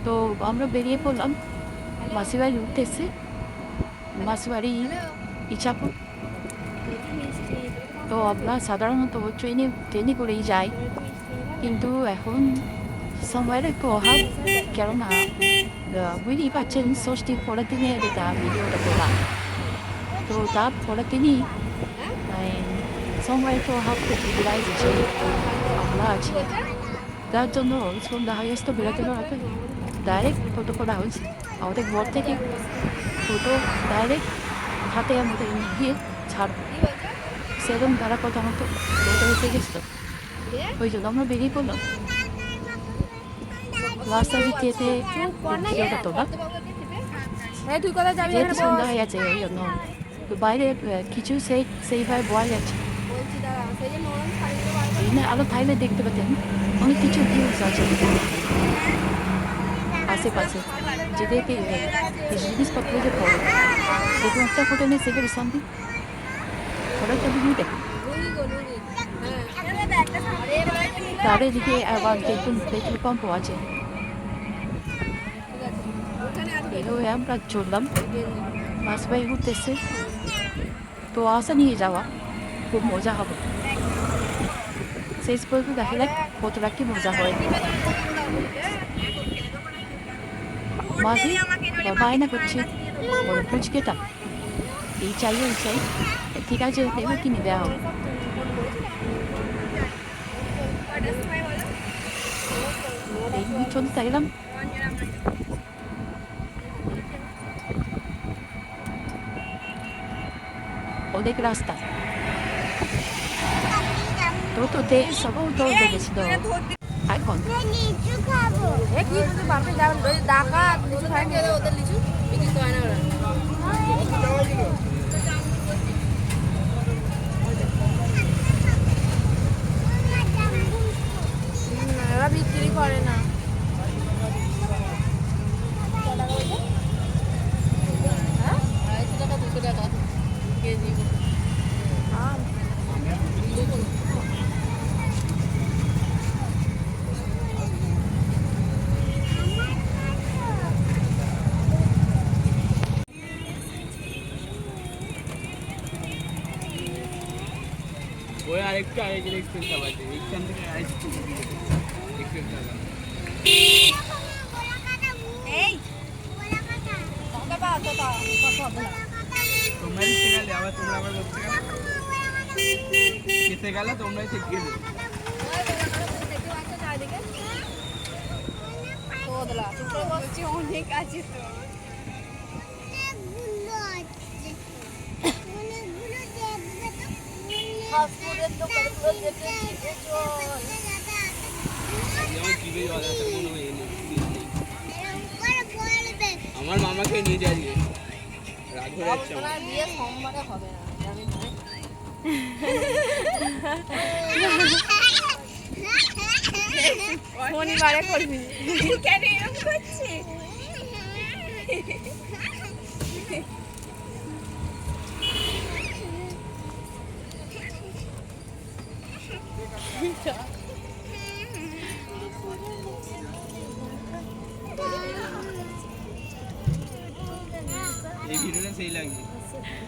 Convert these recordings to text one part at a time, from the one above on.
তো আমরা বেরিয়ে পড়লাম মাসিবাড়ি উঠতেছে মাসিবাড়ি ইচ্ছাপুর। তো আমরা সাধারণত ট্রেনে করেই যাই, কিন্তু এখন সময়ের একটু অভাব, কেননা বুঝতেই পারছেন ষষ্ঠীর পরের দিনে এটা ভিডিওটা তোলা। তো তার পরের দিনই সময়ের একটু অভাব বিরাজ যে আমরা আছি, তার জন্য সন্ধ্যা হয়ে আসতে বেরোতে বেরোতে ডাইরেক্ট টোটো করা হয়েছে আমাদের ঘর থেকে। টোটো ডাইরেক্ট হাতে আমাদের গিয়ে ছাড়বো, সেরকম তারা কথা মতো টোটো এসে গেছিল। ওই জন্য আমরা বেরিয়ে পড়লাম রাস্তা দিতে যেতে ভিডিওটা তোলা, যেহেতু সন্ধ্যা হয়ে গেছে ওই জন্য। তো বাইরে কিছু সেইভাবে বলা যাচ্ছে না, আলো থাইলে দেখতে পাচ্ছেন অনেক কিছু ভিউজ আছে আশেপাশে, যেদেরকে জিনিসপত্র যে পড়ে দেখুন একটা ফটো নেই সেখানে সামনে ফটোটা ভিডিও দেখুন। তার এদিকে আবার দেখুন পেট্রোল পাম্পও আছে। এভাবে আমরা চললাম, বাস বাই ঘুরতেছে। তো আসা নিয়ে যাওয়া খুব মজা হবে, শেষ পর্যন্ত দেখা যাক কতটা কি মজা হয়। মাঝি বায়না করছে বলে পুচকেটা এই চাই ওই চাই, ঠিক আছে নেবে কিনে দেওয়া হবে। এই চলতে থাকলাম। অনেক রাস্তা টোটোতে সবাই তো দেখেছিল। এখন বিক্রি করে না। ওই আরেকটু আগে গেলে একটু আছে, এইখান থেকে আরেকটু একটু টাকা। তোমরা দিতে গেলে আবার তোমরা আবার করতে গেলে খেতে গেলে তোমরাই ঠিক গেলে অনেক আছে তো। আমার মামাকে নিয়ে যাই রাত হয়ে যাচ্ছে। বিয়ে সোমবারে হবে না, জানি না। শনিবারে করবি কেন এরকম করছি? এই ভিডিওটা সেই লাগছে।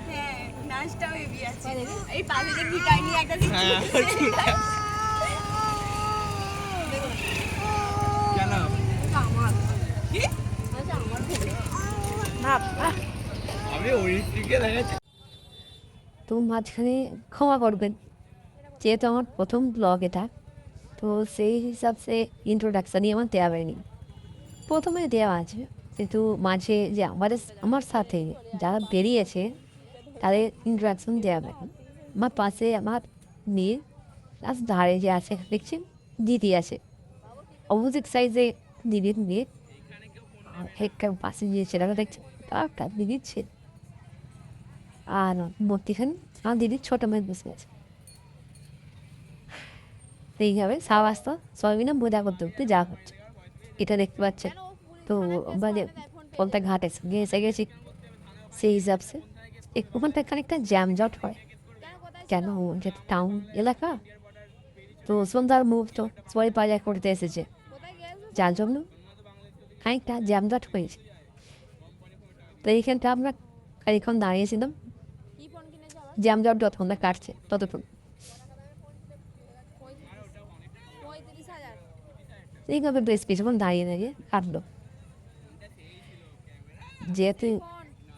হ্যাঁ, নাচটাও হেভি আছে। এই পাশে যে গিটার নিয়ে একটা দিন কেন আমার কি আচ্ছা আমার আমি ওই দিকে দেখাচ্ছি। তো মাঝখানে ক্ষমা করবেন, যেহেতু আমার প্রথম ব্লগ এটা, তো সেই হিসাবে ইন্ট্রোডাকশানই আমার দেওয়া হয়নি। প্রথমে দেওয়া আছে, কিন্তু মাঝে যে আমার সাথে যারা বেরিয়েছে তাদের ইন্ট্রোডাকশন দেওয়া হয়নি। আমার পাশে আমার মেয়ে প্লাস ধারে যে আছে দেখছেন দিদি আছে, অপোজিট সাইডে দিদির মেয়ে, আর হেডটার পাশে যে ছেলেটা দেখছেন তার দিদির ছেলে, আর মধ্যিখানে আমার দিদির ছোটো মেয়ে বসে আছে। এইভাবে সাবাস্তা সয়াবিনা বোঝা করতে করতে যা হচ্ছে এটা দেখতে পাচ্ছেন। তো মানে পলতা ঘাট এসে গেছি, সেই হিসাবসে ওখানটা খানিকটা জ্যামজট হয়, কেন যেটা টাউন এলাকা, তো সন্ধ্যার মুভ তো সবাই বাজার করতে এসেছে, যার জন্য খানিকটা জ্যামজট হয়েছে। তো এইখানটা আমরা খানিকক্ষণ দাঁড়িয়েছিলাম, কি ফোন কিনেছে আবার? জ্যামজট যতক্ষণ না কাটছে ততক্ষণ। 35,000। এইভাবে বেশ কিছুক্ষণ দাঁড়িয়ে দাঁড়িয়ে কাটলো। যেহেতু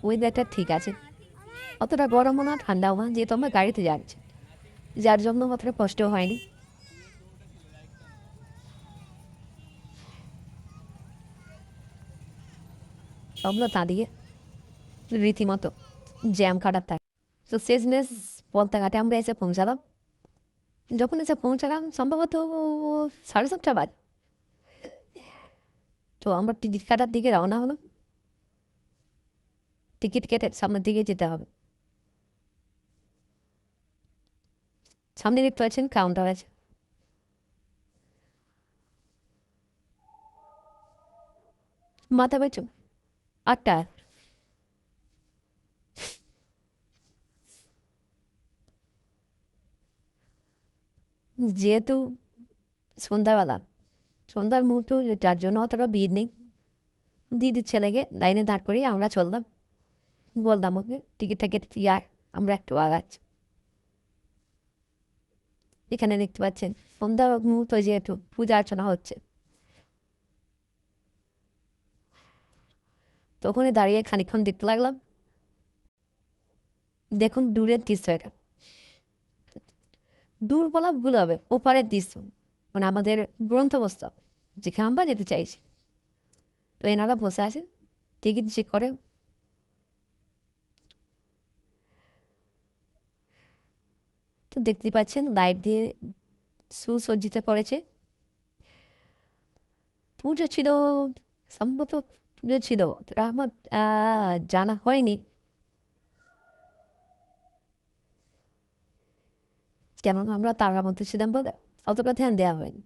ওয়েদারটা ঠিক আছে, অতটা গরমও না ঠান্ডাও না, যেহেতু আমরা গাড়িতে যাচ্ছি, যার জন্য অতটা কষ্ট হয়নি। আমরা দাঁড়িয়ে রীতিমতো জ্যাম কাটার থাকে। তো শেষমেশ পলতাঘাটে আমরা এসে পৌঁছালাম। যখন এসে পৌঁছালাম সম্ভবত 7:30 বাজে। তো আমরা টিকিট কাটার দিকে রওনা হলাম। টিকিট কেটে সামনের দিকে যেতে হবে। সামনে দেখতে পাচ্ছেন কাউন্টার আছে। মাথা পেছু 8টা। যেহেতু সন্ধ্যাবেলা, সন্ধ্যার মুহূর্ত, যার জন্য অতটা ভিড় নেই, দিদির ছেলেকে লাইনে দাঁড় করিয়ে আমরা চললাম। বললাম ওকে টিকিটটা কেটে আর আমরা একটু আগাচ্ছি। এখানে দেখতে পাচ্ছেন সন্ধ্যা মুহূর্ত, যেহেতু পূজা অর্চনা হচ্ছে, তো ওখানে দাঁড়িয়ে খানিকক্ষণ দেখতে লাগলাম। দেখুন দূরের দৃশ্য এটা, দূর বলা ভুল হবে, ওপারের দৃশ্য, মানে আমাদের গ্রন্থবস্তু যেখানে আমরা যেতে চাইছি। তো এনারা বসে আছে টিকিট চেক করে। তো দেখতে পাচ্ছেন লাইট দিয়ে সুসজ্জিত করেছে। পুজো ছিল, সম্ভবত পুজো ছিল, ওটা আমার জানা হয়নি, কেননা আমরা তার মধ্যে ছিলাম বলে অতটা ধ্যান দেওয়া হয়নি।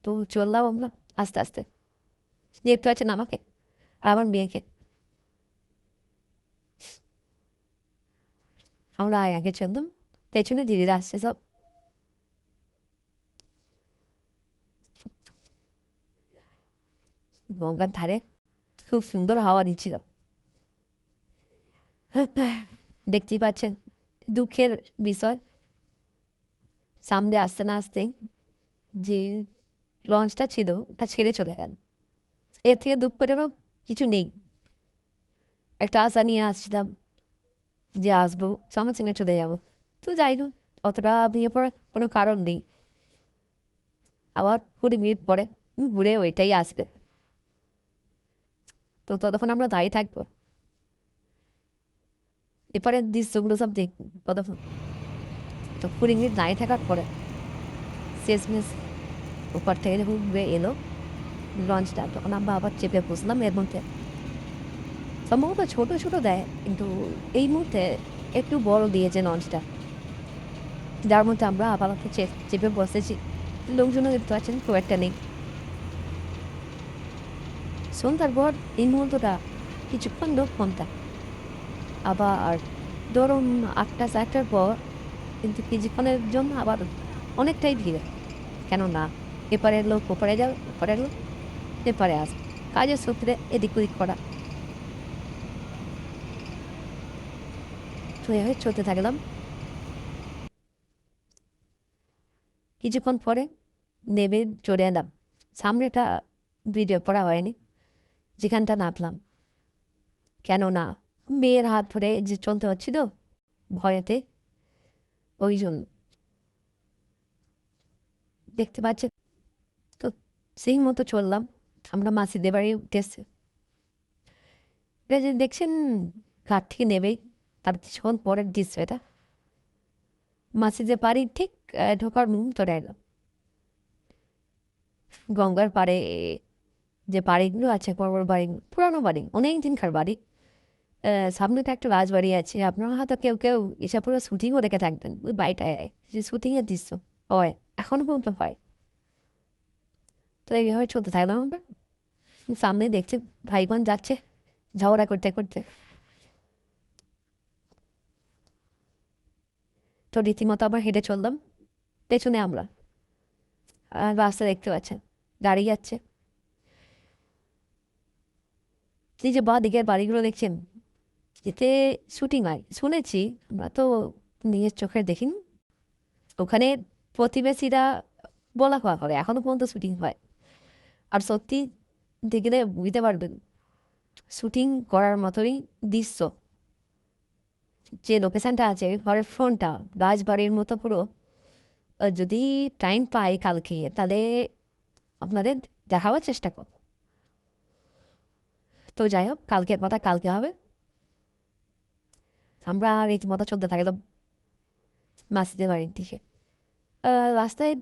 তো চললাম আমরা আস্তে আস্তে। দেখতে পাচ্ছেন আমাকে আর আমার মেয়েকে। আমরা আগে চললাম, পেছনে দিদিরা আসছে সব। গঙ্গার ধারে খুব সুন্দর হাওয়া দিচ্ছিল। দেখতেই পাচ্ছেন দুঃখের বিষয়, সামনে আসতে না আসতেই যে লঞ্চটা ছিল তা ছেড়ে চলে গেল। এর থেকে দুঃখ পেটেরও কিছু নেই। একটা আশা নিয়ে আসছিলাম যে আসবো, সঙ্গে সঙ্গে চলে যাবো। তো যাই হোক, অতটা বিয়ে পড়ার কোনো কারণ নেই। আবার 20 মিনিট পরে ঘুরে ওইটাই আসবে। তো ততক্ষণ আমরা দাঁড়িয়ে থাকবো, এরপরে দৃশ্যগুলো সব দেখবো ততক্ষণ। তো 20 মিনিট দাঁড়িয়ে থাকার পরে শেষমেশ ওপর থেকে যখন ঘুরে এলো লঞ্চটা, তখন আমরা আবার চেপে বসলাম। এর মধ্যে সম্ভবত ছোটো ছোটো দেয়, কিন্তু এই মুহূর্তে একটু বড় দিয়েছে লঞ্চটা, যার মধ্যে আমরা আপাতত চেপে বসেছি। লোকজনও দেখতে পাচ্ছেন খুব একটা নেই। সন্ধ্যার পর এই মুহূর্তটা কিছুক্ষণ লোক কমতা, আবার ধরুন 8টা 7টার পর কিন্তু কিছুক্ষণের জন্য আবার অনেকটাই ভিড়। কেননা এপারের লোক ওপারে যাবে, ওপারের লোক এপারে আসবে, কাজের সূত্রে এদিক ওদিক করা। তো এভাবে চলতে থাকলাম। কিছুক্ষণ পরে নেমে চলে এলাম সামনেটা, ভিডিও করা হয়নি, যেখানটা নামলাম, কেননা মেয়ের হাত ধরে যে চলতে হচ্ছিল ভয়েতে, ওই জন্য। দেখতে পাচ্ছেন তো সেই মতো চললাম। আমরা মাসিদের বাড়ি উঠেছি। এটা যে দেখছেন ঘাট থেকে নেবেই তার কিছুক্ষণ পরের দৃশ্য এটা। মাসিদের বাড়ি ঠিক ঢোকার মুহূর্তে এলাম। গঙ্গার পাড়ে যে বাড়িগুলো আছে, বড় বড় বাড়ি, পুরানো বাড়ি, অনেক দিনকার বাড়ি। সামনে তো একটা রাজবাড়ি আছে, আপনারা হয়তো কেউ কেউ এসব পুরো শুটিংও দেখে থাকবেন। ওই বাড়িটায় যে শুটিংয়ের দৃশ্য হয়, এখনো পর্যন্ত হয়। তো এইভাবে চলতে থাকলাম আমরা। সামনে দেখছি ভাই বোন যাচ্ছে ঝগড়া করতে করতে। তো রীতিমতো আবার হেঁটে চললাম, পেছনে আমরা। আর রাস্তা দেখতে পাচ্ছেন গাড়ি যাচ্ছে, এই যে বা দিকের বাড়িগুলো দেখছেন, এতে শুটিং হয় শুনেছি, আমরা তো নিজের চোখে দেখিনি। ওখানে প্রতিবেশীরা বলা কওয়া করে, এখনো পর্যন্ত শুটিং হয়। আর সত্যি দেখলে বুঝতে পারবেন শুটিং করার মতোই দৃশ্য। যে লোকেশানটা আছে ঘরের ফ্রন্টটা রাজবাড়ির মতো পুরো। যদি টাইম পাই কালকে তাহলে আপনাদের দেখাবার চেষ্টা করব। তো যাই হোক, কালকের কথা কালকে হবে। আমরা রীতিমতো চলতে থাকলাম মাসিদের বাড়ির দিকে। রাস্তায়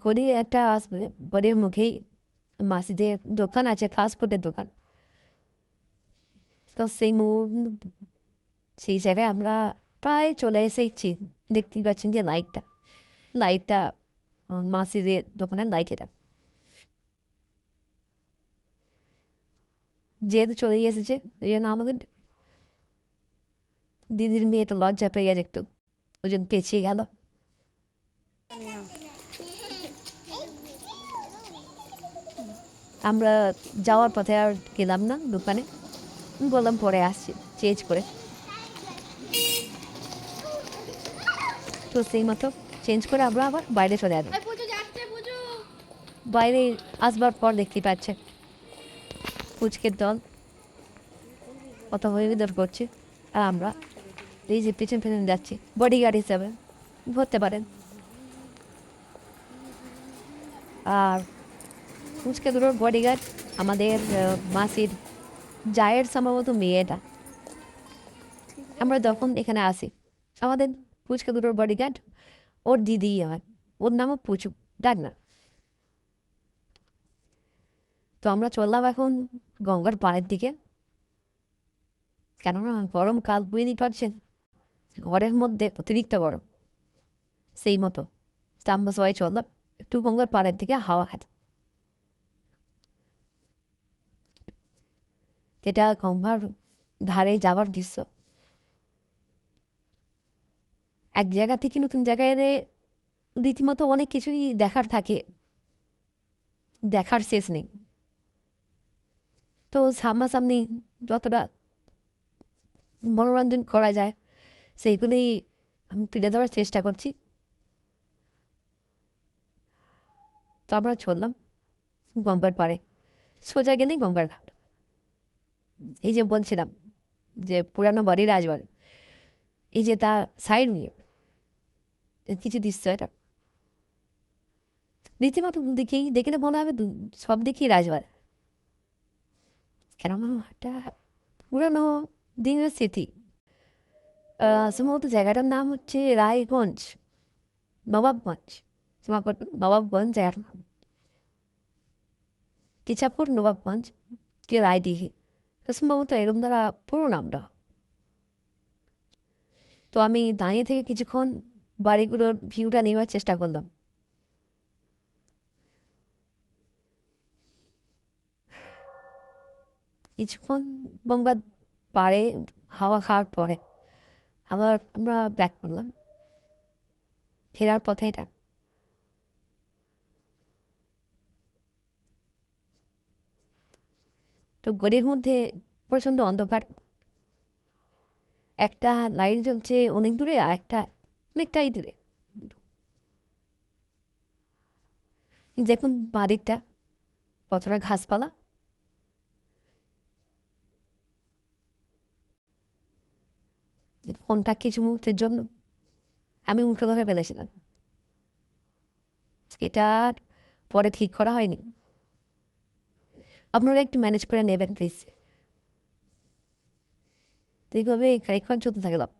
গড়িয়ে একটা আসবে, বাড়ির মুখেই মাসিদের দোকান আছে, ফাস্টফুডের দোকান। তো সেই জায়গায় আমরা প্রায় চলে এসেছি। দেখতেই পাচ্ছেন যে লাইটটা মাসিদের দোকানের লাইট এটা। যেহেতু চলে এসেছে এই জন্য আমাদের দিদির মেয়ে তো লজ্জা পেয়ে গেছে একটু, ওই জন্য পেছিয়ে গেল। আমরা যাওয়ার পথে আর গেলাম না দোকানে, বললাম পরে আসছি চেঞ্জ করে। তো সেই মতো চেঞ্জ করে আমরা আবার বাইরে চলে এলাম। বাইরে আসবার পর দেখতে পাচ্ছে পুচকের দল কত হইদর করছে, আর আমরা এই যে পেছন পেছন যাচ্ছি বডিগার্ড হিসাবে ধরতে পারেন। আর পুচকে দুটোর বডিগার্ড আমাদের মাসির জায়ের সম্ভবত মেয়েটা। আমরা যখন এখানে আসি আমাদের পুচকে দুটোর বডিগার্ড ওর দিদি, আমার ওর নামও পুচু, ডাক না। তো আমরা চললাম এখন গঙ্গার পাড়ের দিকে, কেননা গরমকাল বুঝতেই পারছেন, ঘরের মধ্যে অতিরিক্ত গরম। সেই মতো তা আমরা সবাই চললাম একটু গঙ্গার পাড়ের দিকে হাওয়া খাতে। এটা গঙ্গার ধারে যাওয়ার দৃশ্য। এক জায়গা থেকে নতুন জায়গায় রীতিমতো অনেক কিছুই দেখার থাকে, দেখার শেষ নেই। তো সামনাসামনি যতটা মনোরঞ্জন করা যায় সেইগুলোই আমি তুলে ধরার চেষ্টা করছি। তো আমরা চললাম গঙ্গার পাড়ে, সোজা গেলেই গঙ্গার ঘাট। এই যে বলছিলাম যে পুরানো বাড়ি রাজবাড়ি, এই যে তার সাইড নিয়ে কিছু দৃশ্য, এটা রীতিমতো দেখলে মনে হবে সব দিকেই রাজবাড়ি। কেননা একটা পুরানো দিনের স্মৃতি। সম্ভবত জায়গাটার নাম হচ্ছে রায়গঞ্জ, নবাবগঞ্জ, নবাবগঞ্জ জায়গাটার নাম কিচাপুর নবাবগঞ্জ কি রায়দিঘি, সম্ভবত এরকম দ্বারা পুরো নামটা। তো আমি দাঁড়িয়ে থেকে কিছুক্ষণ বাড়িগুলোর ভিউটা নেওয়ার চেষ্টা করলাম। কিছুক্ষণ গঙ্গার পাড়ে হাওয়া খাওয়ার পরে আবার আমরা ব্যাক করলাম ফেরার পথে। এটা তো গলির মধ্যে প্রচণ্ড অন্ধকার, একটা লাইট জ্বলছে অনেক দূরে আর একটা অনেকটাই দূরে। দেখুন বাড়িটা কতটা ঘাসপালা, ফোনটা কিছু মুহূর্তের জন্য আমি উল্টো ধরে ফেলেছিলাম, এটা পরে ঠিক করা হয়নি। আপনারা একটু ম্যানেজ করে নেবেন প্লিজ। তো এইভাবে খানিকক্ষণ চলতে থাকলাম।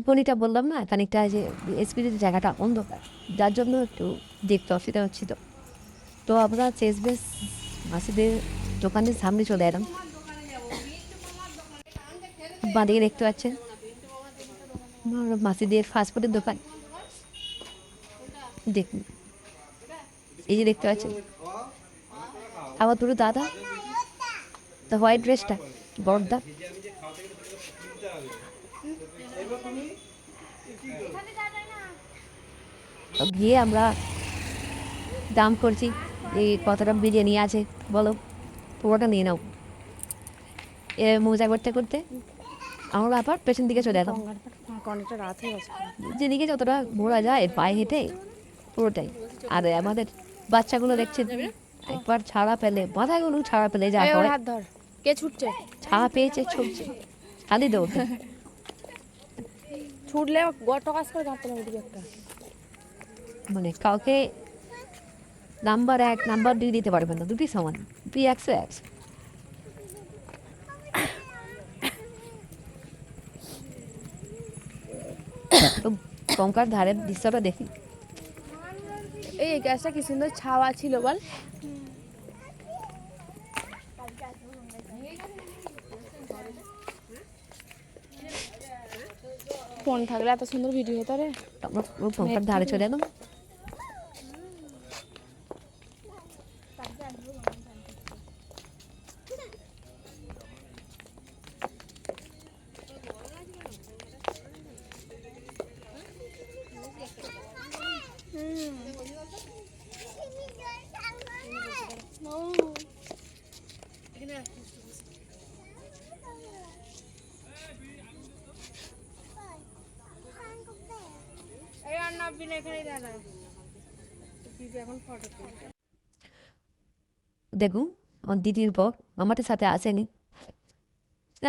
গলিটা বললাম না খানিকটা যে এসপির জায়গাটা অন্ধকার, যার জন্য একটু দেখতে অসুবিধা হচ্ছিল। তো আমরা শেষ বেশ মাসিদের দোকানের সামনে চলে এলাম। বাঁদিকে দেখতে পাচ্ছেন মাসিদের ফাস্টফুডের দোকান। দেখুন এই যে দেখতে পাচ্ছেন আবার দুটো দাদা, দ্য হোয়াইট ড্রেসটা বড়দা, গিয়ে আমরা দাম করছি এই কতটা বিরিয়ানি আছে বলো, পুরোটা নিয়ে নাও। মজা করতে করতে আমরা আবার পেছন দিকে চলে এলাম। অনেকটা রাত হয়ে গেছে। যেদিকে যতটা ঘোরা যায় পায়ে হেঁটে পুরোটাই। আর আমাদের বাচ্চাগুলো দেখছে একবার ছাড়া পেলে, মাথাগুলো ছাড়া পেলে যা এই ওর হয়, হাত ধর। কে ছুটছে? ছাড়া পেয়েছে ছুটছে, খালি দৌড়। ছুটলে গট কাজ করে ধরতে হবে দিকে একটা। মানে কাউকে নাম্বার 1 নাম্বার 2 দিতে পারবেন না, দুটি সমান, দুটি 100 তো গঙ্গার ধারের দৃশ্যটা দেখি, এই গ্যাসটা কি সুন্দর ছাওয়া ছিল বল। ফোন থাকলে এত সুন্দর ভিডিও হতো রে। আমরা গঙ্গার ধারে চলে এলাম। এই আর নাববি না, এখানেই দাঁড়া। এখন ফটো তুল। দেখুন আমার দিদির বর আমাদের সাথে আসেনি,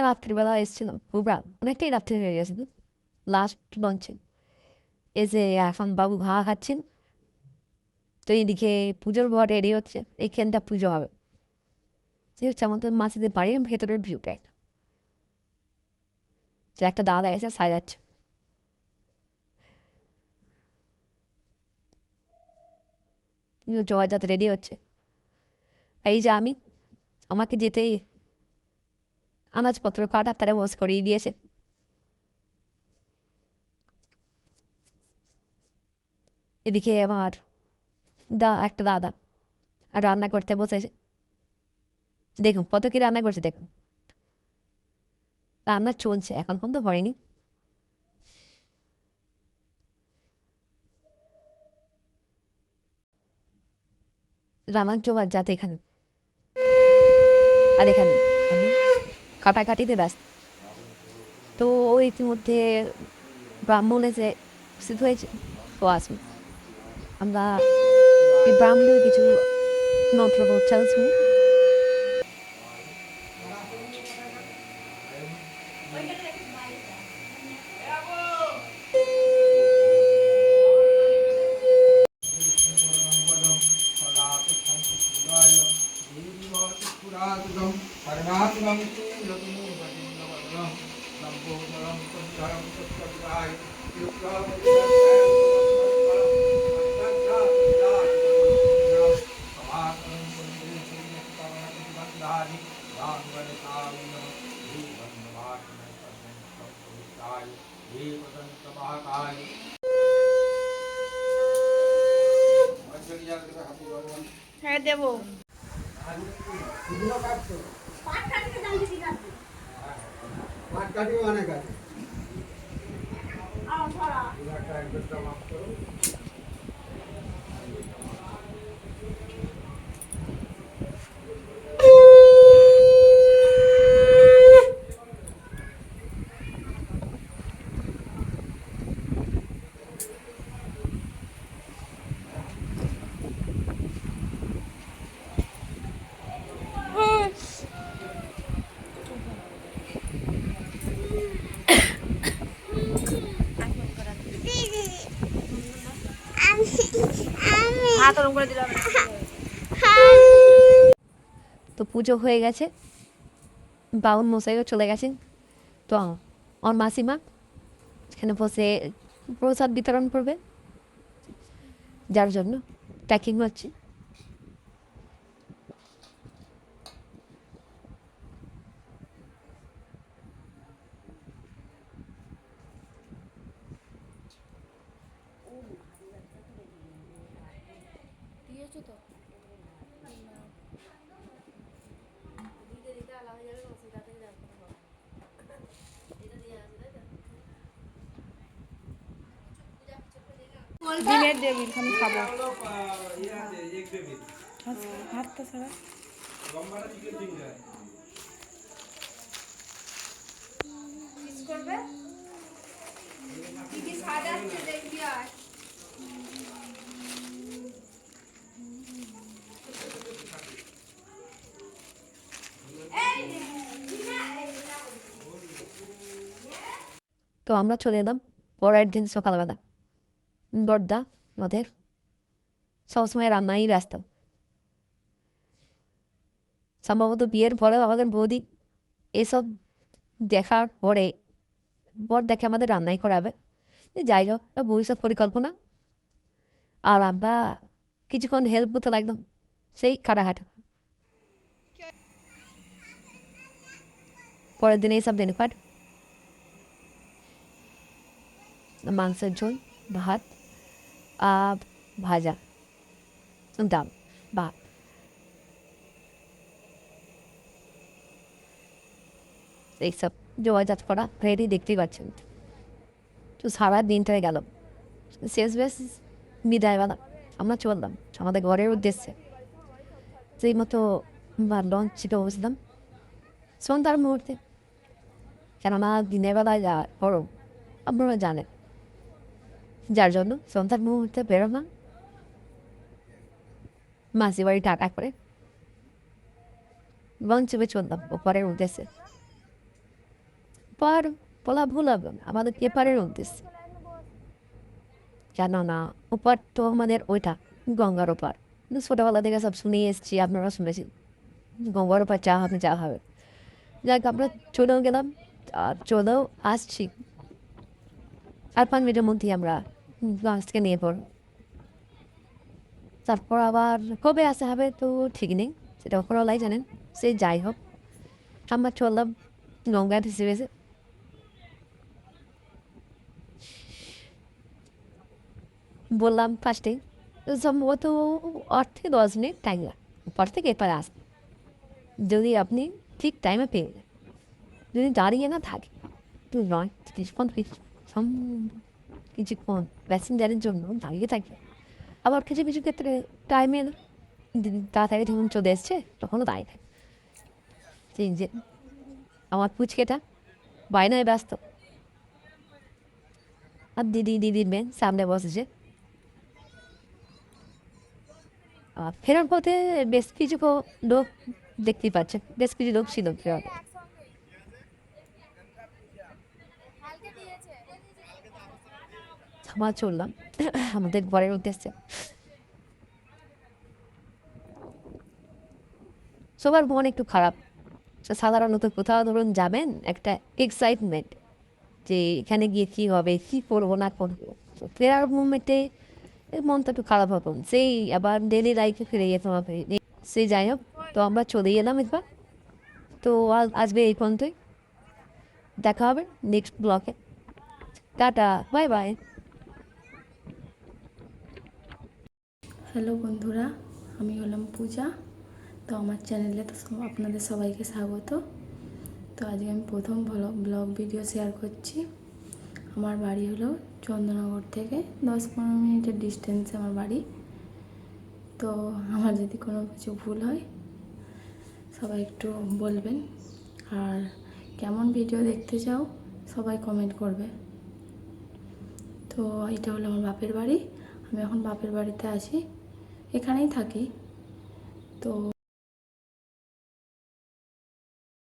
রাত্রিবেলা এসেছিল, খুব রাত, অনেকটাই রাত্রি হয়ে গেছিল লাস্ট লঞ্চে এসে। এখন বাবু ঘা খাচ্ছেন, তো এইদিকে পুজোর ঘর রেডি হচ্ছে, এইখানটা পুজো হবে। যে হচ্ছে আমাদের মাসিদের বাড়ির ভেতরের ভিউটা, যে একটা দাদা এসে সাজাচ্ছে। জয়দাতে রেডি হচ্ছে, এই যে আমি, আমাকে যেতেই আনাজপত্র কাটা তারা বস করিয়ে দিয়েছে। এদিকে আমার একটা দাদা আর রান্না করতে বসেছে। দেখুন কত কি রান্না করছে, দেখুন রান্না চলছে, এখন পর্যন্ত হয়নি। রান্নার জোগাড় যাতে এখানে, আর এখানে আমি কাটাকাটিতে ব্যস্ত। তো ওই ইতিমধ্যে ব্রাহ্মণ এসে উপস্থিত হয়েছে, তো আসুন আমরা এই ব্রাহ্মণের কিছু মন্ত্র উচ্চারণ শুনি। হ্যাঁ দেবো। হাত ওরম করে দিলাম। তো পুজো হয়ে গেছে, বাউন মশাইও চলে গেছেন। তো আমার মাসিমা এখানে বসে প্রসাদ বিতরণ করবে, যার জন্য প্যাকিং হচ্ছে। ডিমের দেবি, আমি খাবো। হাতটা ছাড়া করবে কি কি সাজাচ্ছে দেখবি আর তো আমরা চলে এলাম পরের দিন সকালবেলা। বড়দা আমাদের সবসময় রান্নাই ব্যস্ত। সম্ভবত বিয়ের পরেও আমাদের বৌদি এসব দেখার পরে বর দেখে আমাদের রান্নাই করাবে। যাই হোক, ভবিষ্যৎ পরিকল্পনা। আর আমরা কিছুক্ষণ হেল্প করতে লাগলাম, সেই খাটাখাটা। পরের দিনে এইসব বেনিফাট, মাংসের ঝোল, ভাত, ভাজা, ডাল, ভাত। এইসব যোগাযোগ করা রেডি, দেখতেই পাচ্ছেন। তো সারা দিনটাই গেল। শেষ বেশ বিদায়বেলা আমরা চললাম আমাদের ঘরের উদ্দেশ্যে। সেই মতো লঞ্চ ছিল বসলাম সন্ধ্যার মুহূর্তে, কেননা দিনের বেলায় যা গরম আপনারা জানেন, যার জন্য সন্ধ্যার মুহূর্তে বেরোলাম মাসি বাড়ি টাকা করে লঞ্চ চেপে চললাম ওপারের উদ্দেশ্যে। পার বলা ভুল হবে না, আমাদের এপারের উদ্দেশ্যে। কেননা ওপার তো আমাদের ওইটা গঙ্গার ওপার। ছোটোবেলা থেকে সব শুনেই এসেছি, আপনারা শুনেছি গঙ্গার ওপার চা হবে চা হবে। যাক, আমরা চলেও গেলাম আর চলেও আসছি। আর 5 মিনিটের মধ্যেই আমরা লঞ্চকে নিয়ে পড়ব। তারপর আবার কবে আসা হবে তো ঠিক নেই, সেটা ওপরওয়ালাই জানেন। সে যাই হোক, আমরা চললাম গঙ্গা ভেসে ভেসে। বললাম ফার্স্টে সম্ভবত 8 থেকে 10 মিনিট টাইম লাগে ওপর থেকে এপারে আসতে, যদি আপনি ঠিক টাইমে পেয়ে যান। যদি দাঁড়িয়ে না থাকে তো নয় 30-35 কিছুক্ষণ প্যাসেঞ্জারের জন্য দাঁড়িয়ে থাকবে। আবার কিছু কিছু ক্ষেত্রে টাইমে তাড়াতাড়ি যখন চলে এসছে তখনও দাঁড়িয়ে থাকে। সেই যে আমার পুচকেটা বায়নায় ব্যস্ত, আর দিদির মেয়ে সামনে বসেছে। ফেরার পথে বেশ কিছু লোক দেখতেই পাচ্ছে, বেশ কিছু লোক ছিল ফেরার। আমরা চললাম আমাদের ঘরের উদ্দেশ্যে। সবার মন একটু খারাপ। সাধারণত কোথাও ধরুন যাবেন, একটা এক্সাইটমেন্ট যে এখানে গিয়ে কী হবে, কী করবো না করবো। ফেরার মুমেন্টে মনটা একটু খারাপ হতো, সেই আবার ডেলি লাইফে ফিরে যেতে হবে। সেই যাই হোক, তো আমরা চলে এলাম একবার। তো আসবে এই পর্যন্তই, দেখা হবে নেক্সট ব্লকে। Tata, bye bye. হ্যালো বন্ধুরা, আমি হলাম পূজা। তো আমার চ্যানেলে তো আপনাদের সবাইকে স্বাগত। তো আজকে আমি প্রথম ব্লগ ভিডিও শেয়ার করছি। আমার বাড়ি হলো চন্দননগর থেকে 10-15 মিনিটের ডিস্টেন্সে আমার বাড়ি। তো আমার যদি কোনো কিছু ভুল হয় সবাই একটু বলবেন, আর কেমন ভিডিও দেখতে চাও সবাই কমেন্ট করবে। তো এটা হলো আমার বাপের বাড়ি। আমি এখন বাপের বাড়িতে আছি, এখানেই থাকি। তো